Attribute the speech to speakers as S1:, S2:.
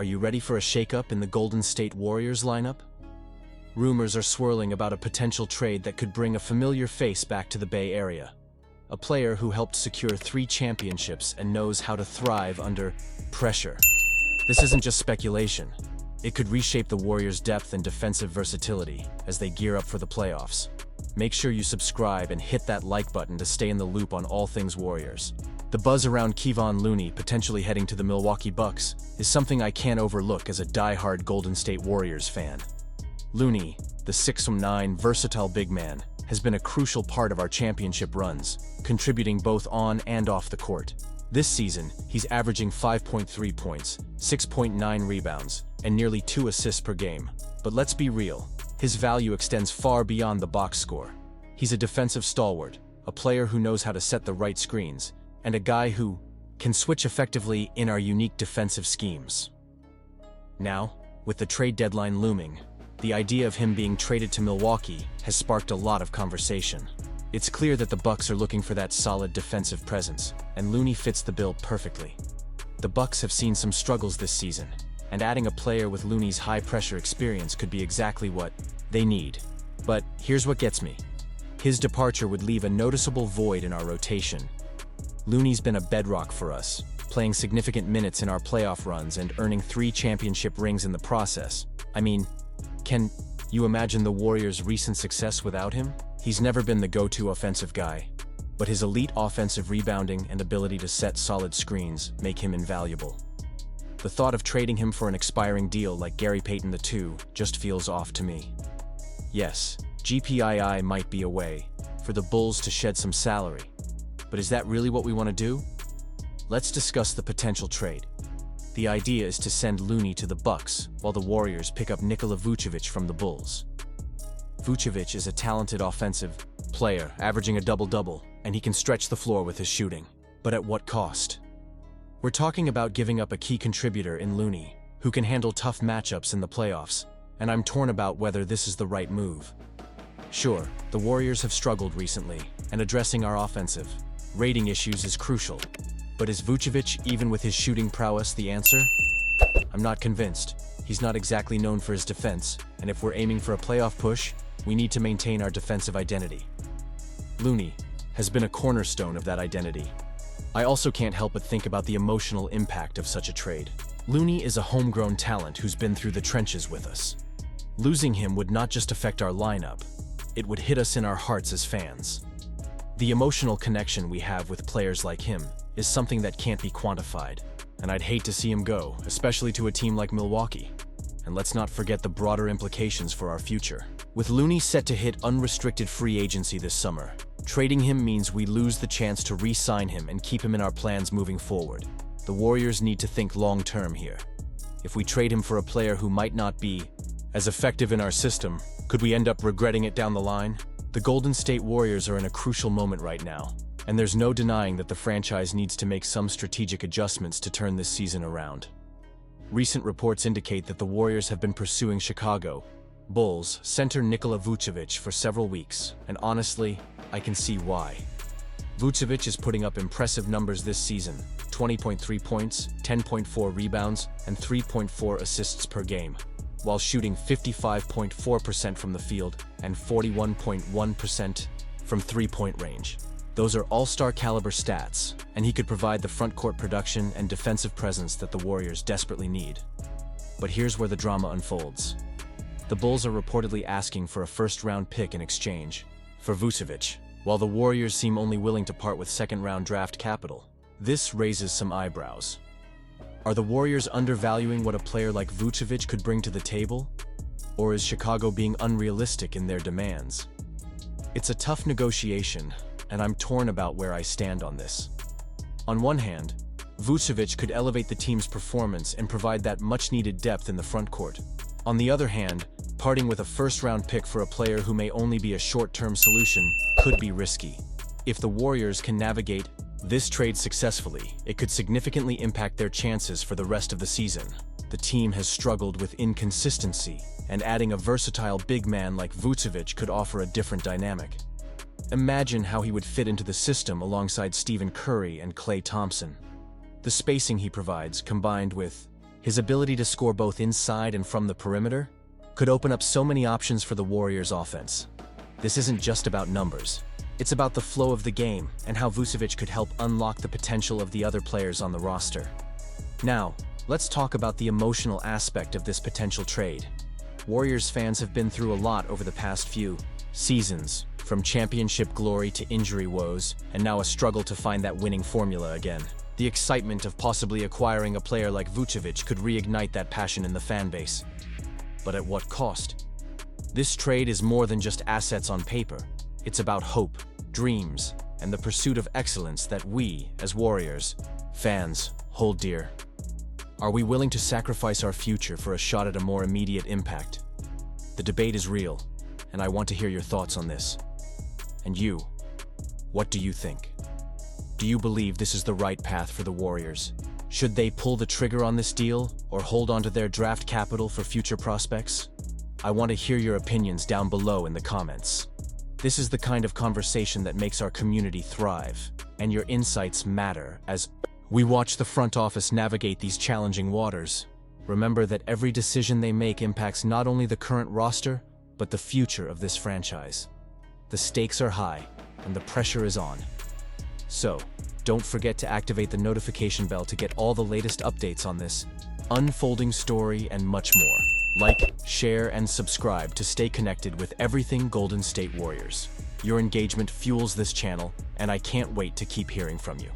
S1: Are you ready for a shakeup in the Golden State Warriors lineup? Rumors are swirling about a potential trade that could bring a familiar face back to the Bay Area. A player who helped secure 3 championships and knows how to thrive under pressure. This isn't just speculation. It could reshape the Warriors' depth and defensive versatility as they gear up for the playoffs. Make sure you subscribe and hit that like button to stay in the loop on all things Warriors. The buzz around Kevon Looney potentially heading to the Milwaukee Bucks is something I can't overlook as a die-hard Golden State Warriors fan. Looney, the 6'9" versatile big man, has been a crucial part of our championship runs, contributing both on and off the court. This season, he's averaging 5.3 points, 6.9 rebounds, and nearly 2 assists per game. But let's be real, his value extends far beyond the box score. He's a defensive stalwart, a player who knows how to set the right screens, and a guy who can switch effectively in our unique defensive schemes. Now, with the trade deadline looming, the idea of him being traded to Milwaukee has sparked a lot of conversation. It's clear that the Bucks are looking for that solid defensive presence, and Looney fits the bill perfectly. The Bucks have seen some struggles this season, and adding a player with Looney's high-pressure experience could be exactly what they need. But here's what gets me. His departure would leave a noticeable void in our rotation. Looney's been a bedrock for us, playing significant minutes in our playoff runs and earning 3 championship rings in the process. I mean, can you imagine the Warriors' recent success without him? He's never been the go-to offensive guy, but his elite offensive rebounding and ability to set solid screens make him invaluable. The thought of trading him for an expiring deal like Gary Payton II just feels off to me. Yes, GPII might be a way for the Bulls to shed some salary, but is that really what we want to do? Let's discuss the potential trade. The idea is to send Looney to the Bucks, while the Warriors pick up Nikola Vučević from the Bulls. Vučević is a talented offensive player, averaging a double-double, and he can stretch the floor with his shooting. But at what cost? We're talking about giving up a key contributor in Looney, who can handle tough matchups in the playoffs, and I'm torn about whether this is the right move. Sure, the Warriors have struggled recently, and addressing our offensive rating issues is crucial. But is Vučević, even with his shooting prowess, the answer? I'm not convinced. He's not exactly known for his defense, and if we're aiming for a playoff push, we need to maintain our defensive identity. Looney has been a cornerstone of that identity. I also can't help but think about the emotional impact of such a trade. Looney is a homegrown talent who's been through the trenches with us. Losing him would not just affect our lineup, it would hit us in our hearts as fans. The emotional connection we have with players like him is something that can't be quantified, and I'd hate to see him go, especially to a team like Milwaukee. And let's not forget the broader implications for our future. With Looney set to hit unrestricted free agency this summer, trading him means we lose the chance to re-sign him and keep him in our plans moving forward. The Warriors need to think long-term here. If we trade him for a player who might not be as effective in our system, could we end up regretting it down the line? The Golden State Warriors are in a crucial moment right now, and there's no denying that the franchise needs to make some strategic adjustments to turn this season around. Recent reports indicate that the Warriors have been pursuing Chicago Bulls center Nikola Vučević for several weeks, and honestly, I can see why. Vučević is putting up impressive numbers this season: 20.3 points, 10.4 rebounds, and 3.4 assists per game, while shooting 55.4% from the field and 41.1% from three-point range. Those are all-star caliber stats, and he could provide the front-court production and defensive presence that the Warriors desperately need. But here's where the drama unfolds. The Bulls are reportedly asking for a first-round pick in exchange for Vučević, while the Warriors seem only willing to part with second-round draft capital. This raises some eyebrows. Are the Warriors undervaluing what a player like Vučević could bring to the table? Or is Chicago being unrealistic in their demands? It's a tough negotiation, and I'm torn about where I stand on this. On one hand, Vučević could elevate the team's performance and provide that much-needed depth in the front court. On the other hand, parting with a first-round pick for a player who may only be a short-term solution could be risky. If the Warriors can navigate this trade successfully, it could significantly impact their chances for the rest of the season. The team has struggled with inconsistency, and adding a versatile big man like Vučević could offer a different dynamic. Imagine how he would fit into the system alongside Stephen Curry and Klay Thompson. The spacing he provides, combined with His ability to score both inside and from the perimeter could open up so many options for the Warriors' offense. This isn't just about numbers. It's about the flow of the game and how Vučević could help unlock the potential of the other players on the roster. Now, let's talk about the emotional aspect of this potential trade. Warriors fans have been through a lot over the past few seasons, from championship glory to injury woes, and now a struggle to find that winning formula again. The excitement of possibly acquiring a player like Vučević could reignite that passion in the fan base. But at what cost? This trade is more than just assets on paper. It's about hope, dreams, and the pursuit of excellence that we, as Warriors fans, hold dear. Are we willing to sacrifice our future for a shot at a more immediate impact? The debate is real, and I want to hear your thoughts on this. And you, what do you think? Do you believe this is the right path for the Warriors? Should they pull the trigger on this deal or hold on to their draft capital for future prospects? I want to hear your opinions down below in the comments. This is the kind of conversation that makes our community thrive, and your insights matter as we watch the front office navigate these challenging waters. Remember that every decision they make impacts not only the current roster, but the future of this franchise. The stakes are high, and the pressure is on. So, don't forget to activate the notification bell to get all the latest updates on this unfolding story and much more. Like, share, and subscribe to stay connected with everything Golden State Warriors. Your engagement fuels this channel, and I can't wait to keep hearing from you.